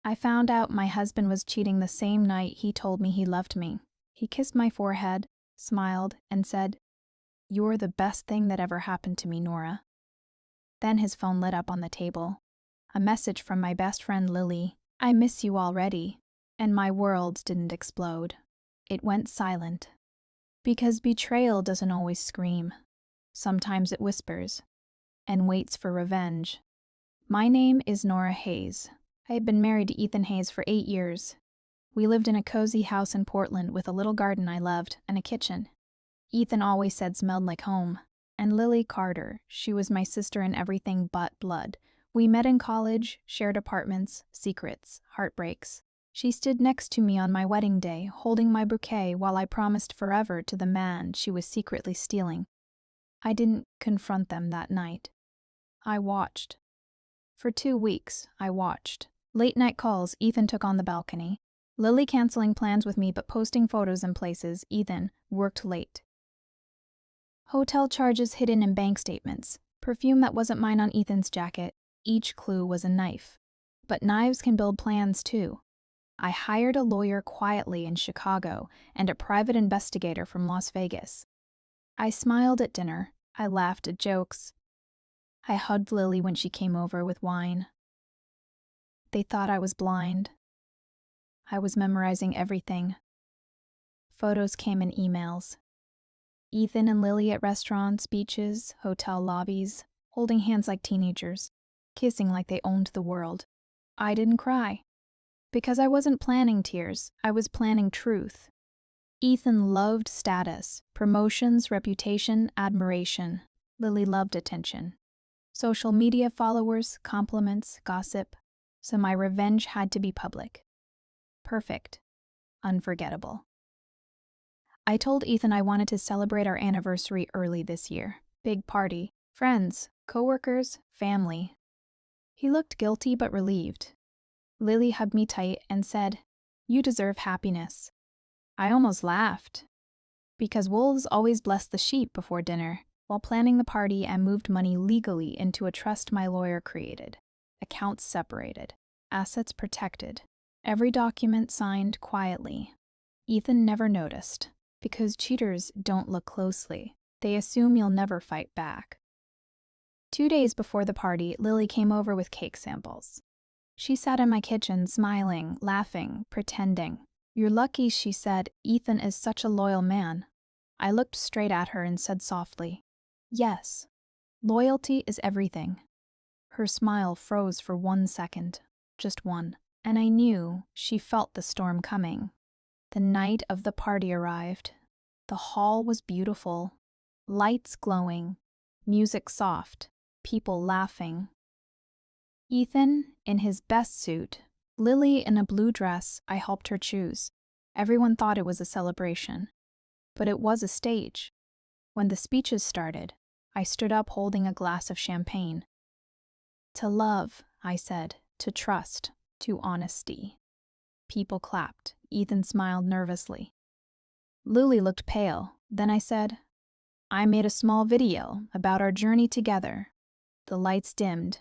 I found out my husband was cheating the same night he told me he loved me. He kissed my forehead, smiled, and said, "You're the best thing that ever happened to me, Nora." Then his phone lit up on the table. A message from my best friend Lily. "I miss you already." And my world didn't explode. It went silent. Because betrayal doesn't always scream. Sometimes it whispers and waits for revenge. My name is Nora Hayes. I had been married to Ethan Hayes for 8 years. We lived in a cozy house in Portland with a little garden I loved and a kitchen. Ethan always said smelled like home. And Lily Carter, she was my sister in everything but blood. We met in college, shared apartments, secrets, heartbreaks. She stood next to me on my wedding day, holding my bouquet while I promised forever to the man she was secretly stealing. I didn't confront them that night. I watched. For 2 weeks, I watched. Late-night calls, Ethan took on the balcony. Lily canceling plans with me but posting photos in places. Ethan worked late. Hotel charges hidden in bank statements. Perfume that wasn't mine on Ethan's jacket. Each clue was a knife. But knives can build plans too. I hired a lawyer quietly in Chicago and a private investigator from Las Vegas. I smiled at dinner. I laughed at jokes. I hugged Lily when she came over with wine. They thought I was blind. I was memorizing everything. Photos came in emails. Ethan and Lily at restaurants, beaches, hotel lobbies, holding hands like teenagers, kissing like they owned the world. I didn't cry. Because I wasn't planning tears, I was planning truth. Ethan loved status, promotions, reputation, admiration. Lily loved attention. Social media followers, compliments, gossip. So my revenge had to be public. Perfect. Unforgettable. I told Ethan I wanted to celebrate our anniversary early this year. Big party. Friends, coworkers, family. He looked guilty but relieved. Lily hugged me tight and said, "You deserve happiness." I almost laughed. Because wolves always bless the sheep before dinner. While planning the party, I moved money legally into a trust my lawyer created. Accounts separated. Assets protected. Every document signed quietly. Ethan never noticed. Because cheaters don't look closely. They assume you'll never fight back. 2 days before the party, Lily came over with cake samples. She sat in my kitchen, smiling, laughing, pretending. "You're lucky," she said. "Ethan is such a loyal man." I looked straight at her and said softly, "Yes, loyalty is everything." Her smile froze for 1 second, just one, and I knew she felt the storm coming. The night of the party arrived. The hall was beautiful, lights glowing, music soft, people laughing. Ethan in his best suit, Lily in a blue dress I helped her choose. Everyone thought it was a celebration. But it was a stage. When the speeches started, I stood up holding a glass of champagne. "To love," I said, "to trust, to honesty." People clapped. Ethan smiled nervously. Lily looked pale. Then I said, "I made a small video about our journey together." The lights dimmed.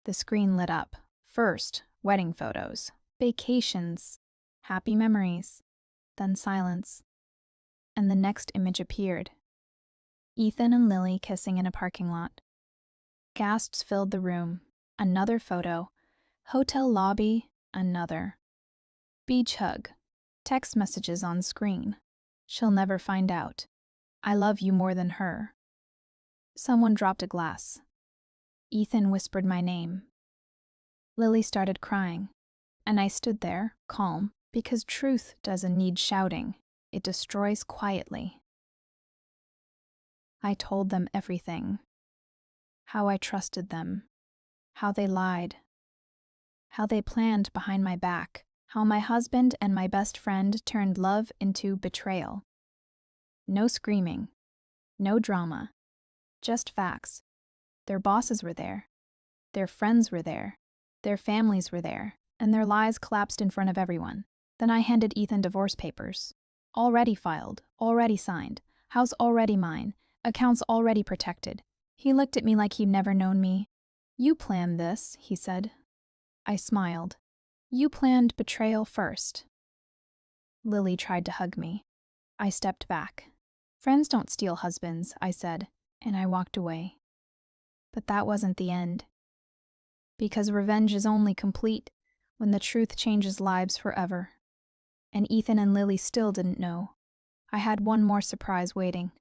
The screen lit up. First, wedding photos, vacations, happy memories, then silence. And the next image appeared. Ethan and Lily kissing in a parking lot. Gasps filled the room. Another photo. Hotel lobby, another. Beach hug. Text messages on screen. She'll never find out. I love you more than her. Someone dropped a glass. Ethan whispered my name. Lily started crying, and I stood there, calm, because truth doesn't need shouting. It destroys quietly. I told them everything. How I trusted them. How they lied. How they planned behind my back. How my husband and my best friend turned love into betrayal. No screaming. No drama. Just facts. Their bosses were there. Their friends were there. Their families were there. And their lies collapsed in front of everyone. Then I handed Ethan divorce papers. Already filed. Already signed. House already mine. Accounts already protected. He looked at me like he'd never known me. "You planned this," he said. I smiled. You planned betrayal first. Lily tried to hug me. I stepped back. Friends don't steal husbands, I said, and I walked away. But that wasn't the end. Because revenge is only complete when the truth changes lives forever. And Ethan and Lily still didn't know. I had one more surprise waiting.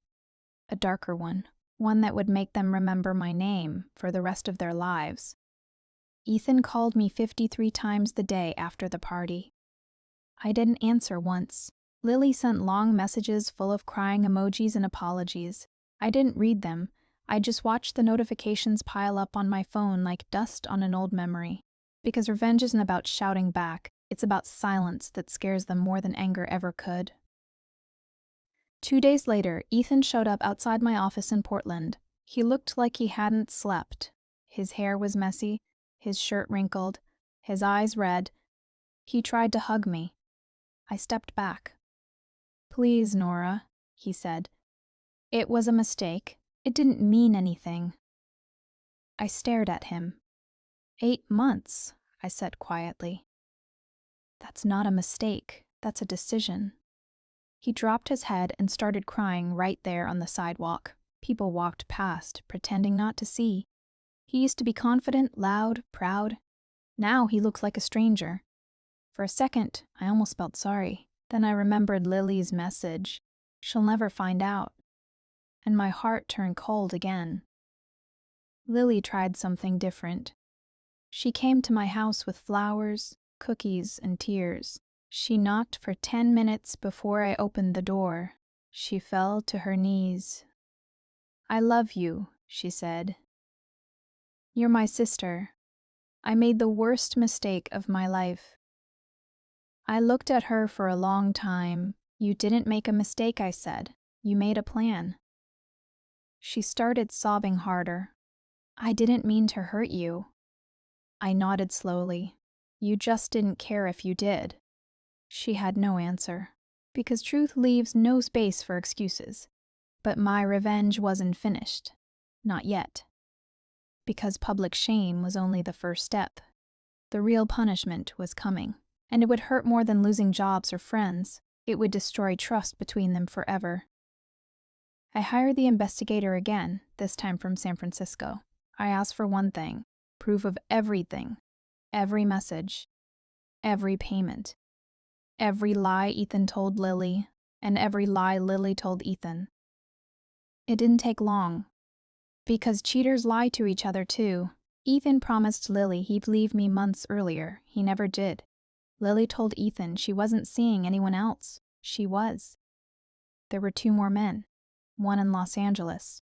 A darker one. One that would make them remember my name for the rest of their lives. Ethan called me 53 times the day after the party. I didn't answer once. Lily sent long messages full of crying emojis and apologies. I didn't read them. I just watched the notifications pile up on my phone like dust on an old memory. Because revenge isn't about shouting back, it's about silence that scares them more than anger ever could. 2 days later, Ethan showed up outside my office in Portland. He looked like he hadn't slept. His hair was messy, his shirt wrinkled, his eyes red. He tried to hug me. I stepped back. "Please, Nora," he said. "It was a mistake. It didn't mean anything." I stared at him. 8 months, I said quietly. "That's not a mistake. That's a decision." He dropped his head and started crying right there on the sidewalk. People walked past, pretending not to see. He used to be confident, loud, proud. Now he looked like a stranger. For a second, I almost felt sorry. Then I remembered Lily's message. She'll never find out. And my heart turned cold again. Lily tried something different. She came to my house with flowers, cookies, and tears. She knocked for 10 minutes before I opened the door. She fell to her knees. "I love you," she said. "You're my sister. I made the worst mistake of my life." I looked at her for a long time. "You didn't make a mistake," I said. "You made a plan." She started sobbing harder. "I didn't mean to hurt you." I nodded slowly. "You just didn't care if you did." She had no answer, because truth leaves no space for excuses. But my revenge wasn't finished. Not yet. Because public shame was only the first step. The real punishment was coming. And it would hurt more than losing jobs or friends. It would destroy trust between them forever. I hired the investigator again, this time from San Francisco. I asked for one thing: proof of everything. Every message. Every payment. Every lie Ethan told Lily, and every lie Lily told Ethan. It didn't take long. Because cheaters lie to each other too. Ethan promised Lily he'd leave me months earlier. He never did. Lily told Ethan she wasn't seeing anyone else. She was. There were 2 more men. One in Los Angeles.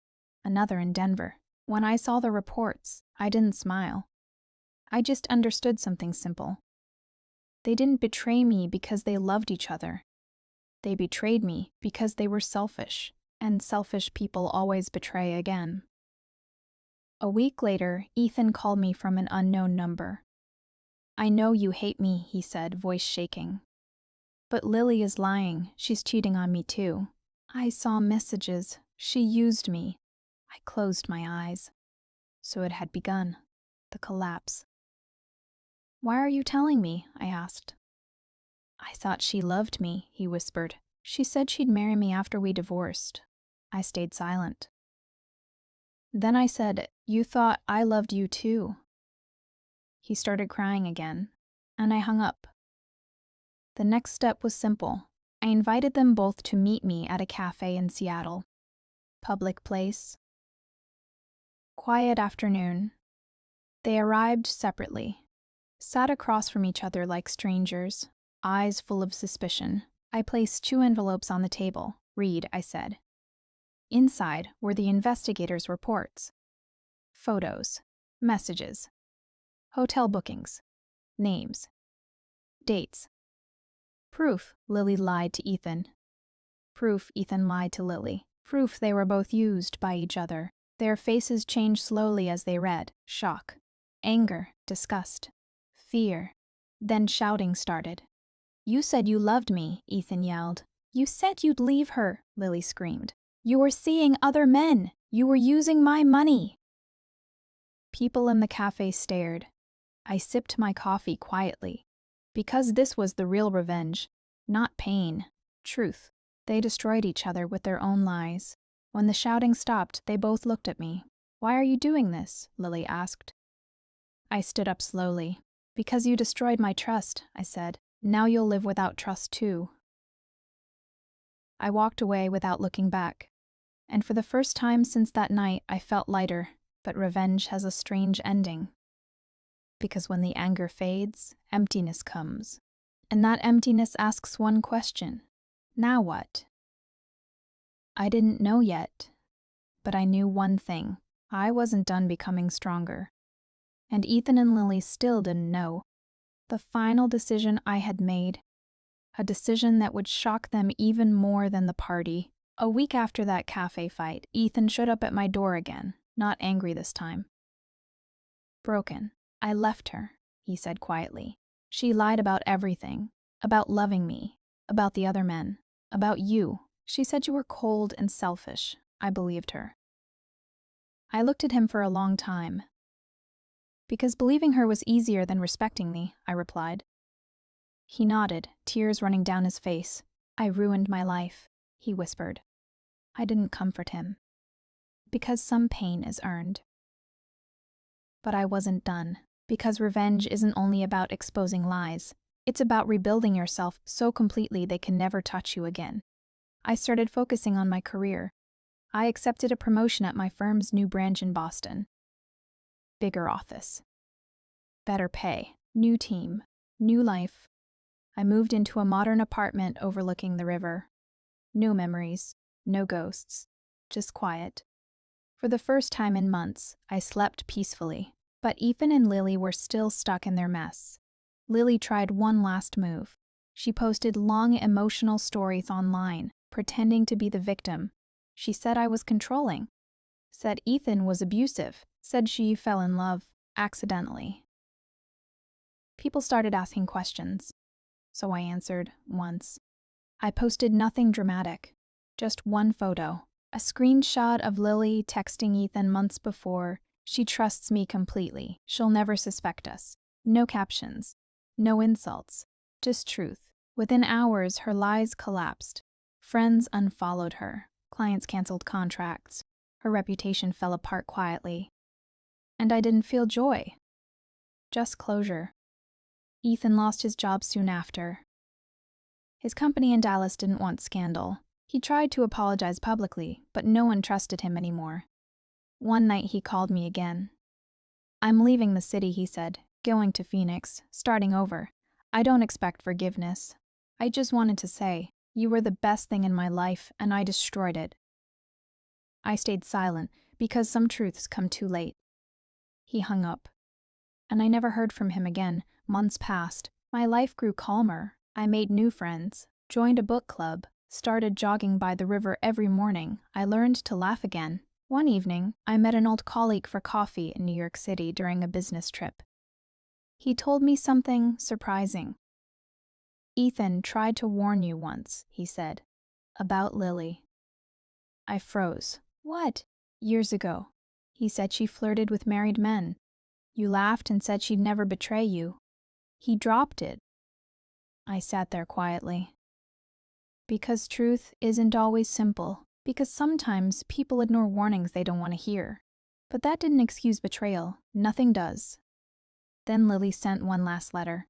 Another in Denver. When I saw the reports, I didn't smile. I just understood something simple. They didn't betray me because they loved each other. They betrayed me because they were selfish, and selfish people always betray again. A week later, Ethan called me from an unknown number. "I know you hate me," he said, voice shaking. "But Lily is lying. She's cheating on me too. I saw messages. She used me." I closed my eyes. So it had begun. The collapse. "Why are you telling me?" I asked. "I thought she loved me," he whispered. "She said she'd marry me after we divorced." I stayed silent. Then I said, "You thought I loved you too." He started crying again, and I hung up. The next step was simple. I invited them both to meet me at a cafe in Seattle. Public place. Quiet afternoon. They arrived separately. Sat across from each other like strangers, eyes full of suspicion. I placed 2 envelopes on the table. "Read," I said. Inside were the investigators' reports. Photos. Messages. Hotel bookings. Names. Dates. Proof Lily lied to Ethan. Proof Ethan lied to Lily. Proof they were both used by each other. Their faces changed slowly as they read. Shock. Anger. Disgust. Fear. Then shouting started. "You said you loved me," Ethan yelled. "You said you'd leave her," Lily screamed. "You were seeing other men. You were using my money." People in the cafe stared. I sipped my coffee quietly. Because this was the real revenge, not pain, truth. They destroyed each other with their own lies. When the shouting stopped, they both looked at me. "Why are you doing this?" Lily asked. I stood up slowly. "Because you destroyed my trust," I said. "Now you'll live without trust too." I walked away without looking back. And for the first time since that night, I felt lighter. But revenge has a strange ending. Because when the anger fades, emptiness comes. And that emptiness asks one question. Now what? I didn't know yet. But I knew one thing. I wasn't done becoming stronger. And Ethan and Lily still didn't know. The final decision I had made. A decision that would shock them even more than the party. A week after that cafe fight, Ethan showed up at my door again, not angry this time. "Broken. I left her," he said quietly. "She lied about everything. About loving me. About the other men. About you. She said you were cold and selfish." I believed her. I looked at him for a long time. "Because believing her was easier than respecting me," I replied. He nodded, tears running down his face. "I ruined my life," he whispered. I didn't comfort him. Because some pain is earned. But I wasn't done. Because revenge isn't only about exposing lies. It's about rebuilding yourself so completely they can never touch you again. I started focusing on my career. I accepted a promotion at my firm's new branch in Boston. Bigger office. Better pay. New team. New life. I moved into a modern apartment overlooking the river. No memories. No ghosts. Just quiet. For the first time in months, I slept peacefully. But Ethan and Lily were still stuck in their mess. Lily tried one last move. She posted long emotional stories online, pretending to be the victim. She said I was controlling. Said Ethan was abusive. Said she fell in love accidentally. People started asking questions. So I answered once. I posted nothing dramatic. Just one photo. A screenshot of Lily texting Ethan months before. "She trusts me completely. She'll never suspect us." No captions. No insults. Just truth. Within hours, her lies collapsed. Friends unfollowed her. Clients canceled contracts. Her reputation fell apart quietly. And I didn't feel joy. Just closure. Ethan lost his job soon after. His company in Dallas didn't want scandal. He tried to apologize publicly, but no one trusted him anymore. One night he called me again. "I'm leaving the city," he said, "going to Phoenix, starting over. I don't expect forgiveness. I just wanted to say, you were the best thing in my life, and I destroyed it." I stayed silent, because some truths come too late. He hung up. And I never heard from him again. Months passed. My life grew calmer. I made new friends, joined a book club, started jogging by the river every morning. I learned to laugh again. One evening, I met an old colleague for coffee in New York City during a business trip. He told me something surprising. "Ethan tried to warn you once," he said, "about Lily." I froze. "What?" "Years ago. He said she flirted with married men. You laughed and said she'd never betray you. He dropped it." I sat there quietly. Because truth isn't always simple. Because sometimes people ignore warnings they don't want to hear. But that didn't excuse betrayal. Nothing does. Then Lily sent one last letter.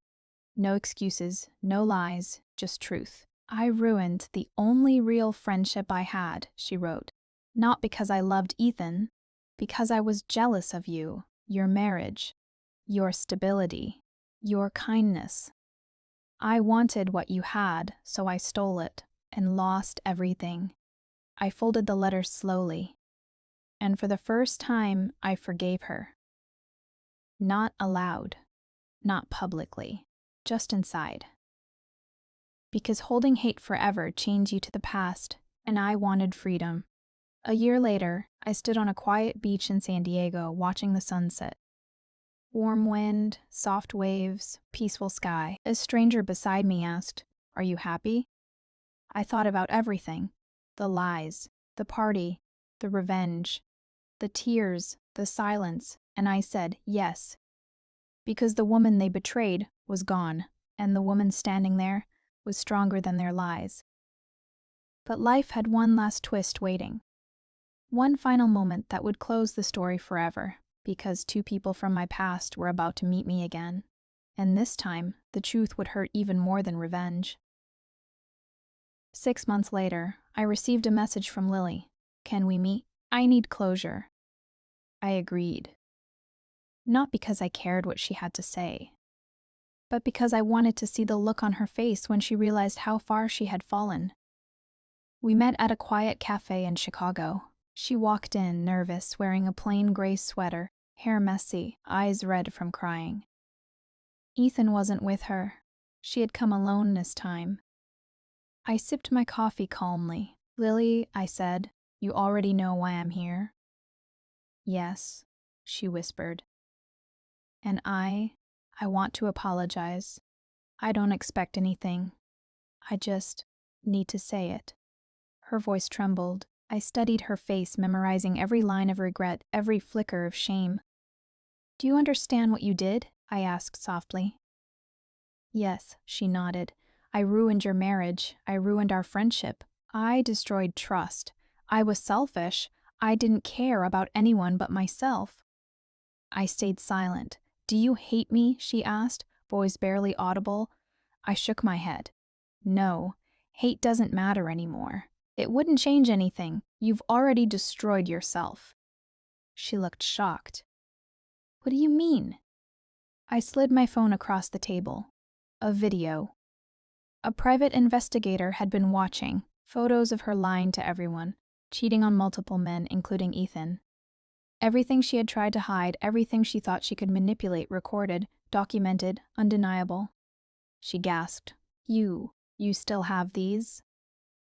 No excuses, no lies, just truth. "I ruined the only real friendship I had," she wrote. "Not because I loved Ethan, because I was jealous of you, your marriage, your stability, your kindness. I wanted what you had, so I stole it and lost everything." I folded the letter slowly, and for the first time, I forgave her. Not aloud, not publicly, just inside. Because holding hate forever chains you to the past, and I wanted freedom. A year later, I stood on a quiet beach in San Diego watching the sunset. Warm wind, soft waves, peaceful sky. A stranger beside me asked, "Are you happy?" I thought about everything. The lies, the party, the revenge, the tears, the silence, and I said yes. Because the woman they betrayed was gone. and the woman standing there was stronger than their lies. But life had one last twist waiting. One final moment that would close the story forever, because two people from my past were about to meet me again. And this time, the truth would hurt even more than revenge. 6 months later, I received a message from Lily. "Can we meet? I need closure." I agreed. Not because I cared what she had to say, but because I wanted to see the look on her face when she realized how far she had fallen. We met at a quiet cafe in Chicago. She walked in, nervous, wearing a plain gray sweater, hair messy, eyes red from crying. Ethan wasn't with her. She had come alone this time. I sipped my coffee calmly. "Lily," I said, "you already know why I'm here." "Yes," she whispered. "And I want to apologize. I don't expect anything. I just need to say it." Her voice trembled. I studied her face, memorizing every line of regret, every flicker of shame. "Do you understand what you did?" I asked softly. "Yes," she nodded. "I ruined your marriage. I ruined our friendship. I destroyed trust. I was selfish. I didn't care about anyone but myself." I stayed silent. "Do you hate me?" she asked, voice barely audible. I shook my head. "No, hate doesn't matter anymore. It wouldn't change anything. You've already destroyed yourself." She looked shocked. "What do you mean?" I slid my phone across the table. A video. A private investigator had been watching, photos of her lying to everyone, cheating on multiple men, including Ethan. Everything she had tried to hide, everything she thought she could manipulate, recorded, documented, undeniable. She gasped. You still have these?"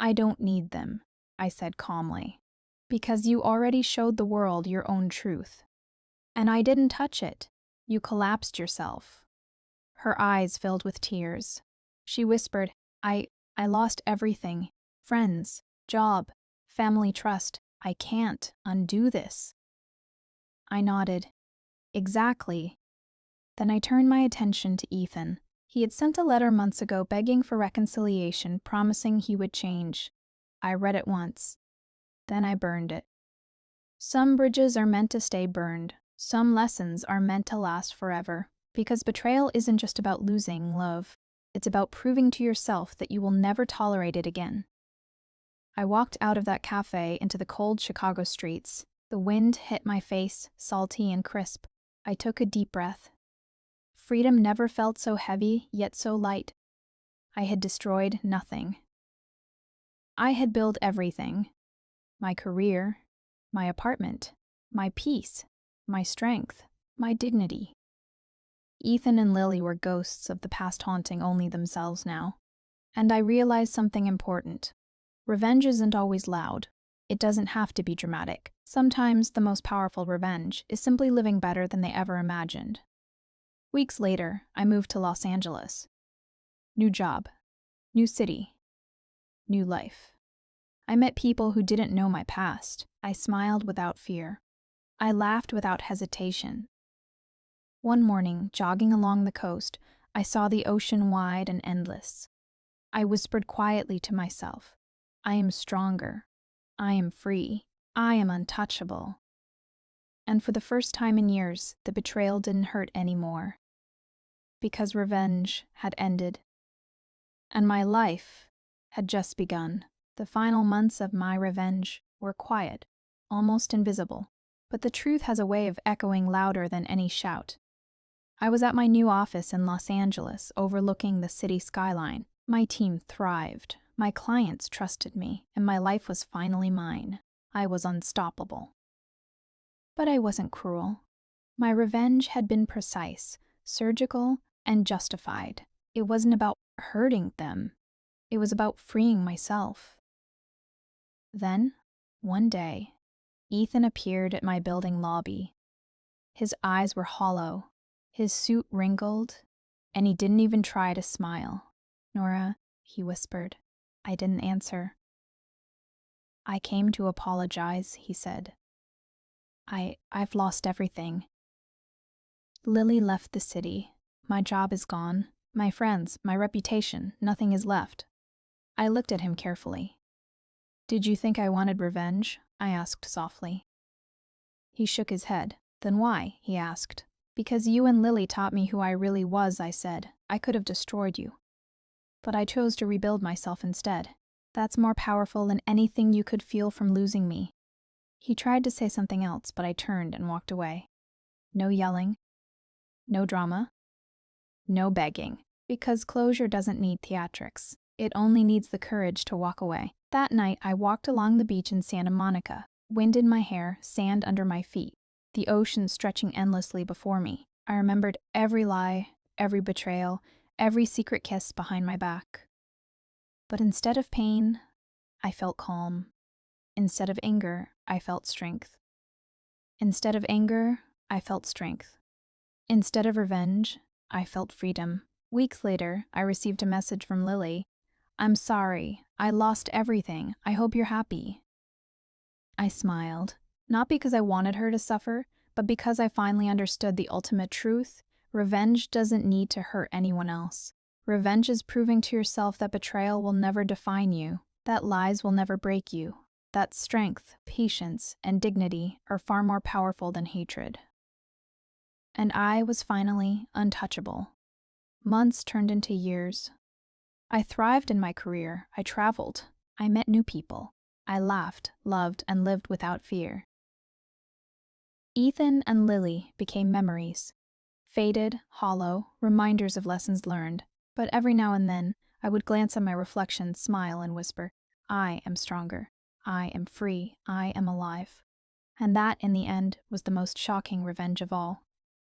"I don't need them," I said calmly, "because you already showed the world your own truth. And I didn't touch it. You collapsed yourself." Her eyes filled with tears. She whispered, I lost everything. Friends, job, family trust. I can't undo this." I nodded. "Exactly." Then I turned my attention to Ethan. He had sent a letter months ago begging for reconciliation, promising he would change. I read it once. Then I burned it. Some bridges are meant to stay burned. Some lessons are meant to last forever. Because betrayal isn't just about losing love. It's about proving to yourself that you will never tolerate it again. I walked out of that cafe into the cold Chicago streets. The wind hit my face, salty and crisp. I took a deep breath. Freedom never felt so heavy, yet so light. I had destroyed nothing. I had built everything. My career, my apartment, my peace, my strength, my dignity. Ethan and Lily were ghosts of the past haunting only themselves now. And I realized something important. Revenge isn't always loud. It doesn't have to be dramatic. Sometimes the most powerful revenge is simply living better than they ever imagined. Weeks later, I moved to Los Angeles. New job, new city, new life. I met people who didn't know my past. I smiled without fear. I laughed without hesitation. One morning, jogging along the coast, I saw the ocean wide and endless. I whispered quietly to myself, I am stronger. I am free. I am untouchable. And for the first time in years, the betrayal didn't hurt anymore. Because revenge had ended. And my life had just begun. The final months of my revenge were quiet, almost invisible. But the truth has a way of echoing louder than any shout. I was at my new office in Los Angeles, overlooking the city skyline. My team thrived, my clients trusted me, and my life was finally mine. I was unstoppable. But I wasn't cruel. My revenge had been precise, surgical, and justified. It wasn't about hurting them. It was about freeing myself. Then, one day, Ethan appeared at my building lobby. His eyes were hollow, his suit wrinkled, and he didn't even try to smile. "Nora," he whispered. I didn't answer. "I came to apologize," he said. I've lost everything. Lily left the city. My job is gone. My friends, my reputation, nothing is left. I looked at him carefully. Did you think I wanted revenge? I asked softly. He shook his head. Then why? He asked. Because you and Lily taught me who I really was, I said. I could have destroyed you. But I chose to rebuild myself instead. That's more powerful than anything you could feel from losing me. He tried to say something else, but I turned and walked away. No yelling. No drama. No begging. Because closure doesn't need theatrics. It only needs the courage to walk away. That night, I walked along the beach in Santa Monica, wind in my hair, sand under my feet, the ocean stretching endlessly before me. I remembered every lie, every betrayal, every secret kiss behind my back. But instead of pain, I felt calm. Instead of anger, I felt strength. Instead of anger, I felt strength. Instead of revenge, I felt freedom. Weeks later, I received a message from Lily. I'm sorry. I lost everything. I hope you're happy. I smiled, not because I wanted her to suffer, but because I finally understood the ultimate truth. Revenge doesn't need to hurt anyone else. Revenge is proving to yourself that betrayal will never define you, that lies will never break you, that strength, patience, and dignity are far more powerful than hatred. And I was finally untouchable. Months turned into years. I thrived in my career. I traveled. I met new people. I laughed, loved, and lived without fear. Ethan and Lily became memories. Faded, hollow, reminders of lessons learned. But every now and then, I would glance at my reflection, smile, and whisper, I am stronger. I am free. I am alive. And that, in the end, was the most shocking revenge of all.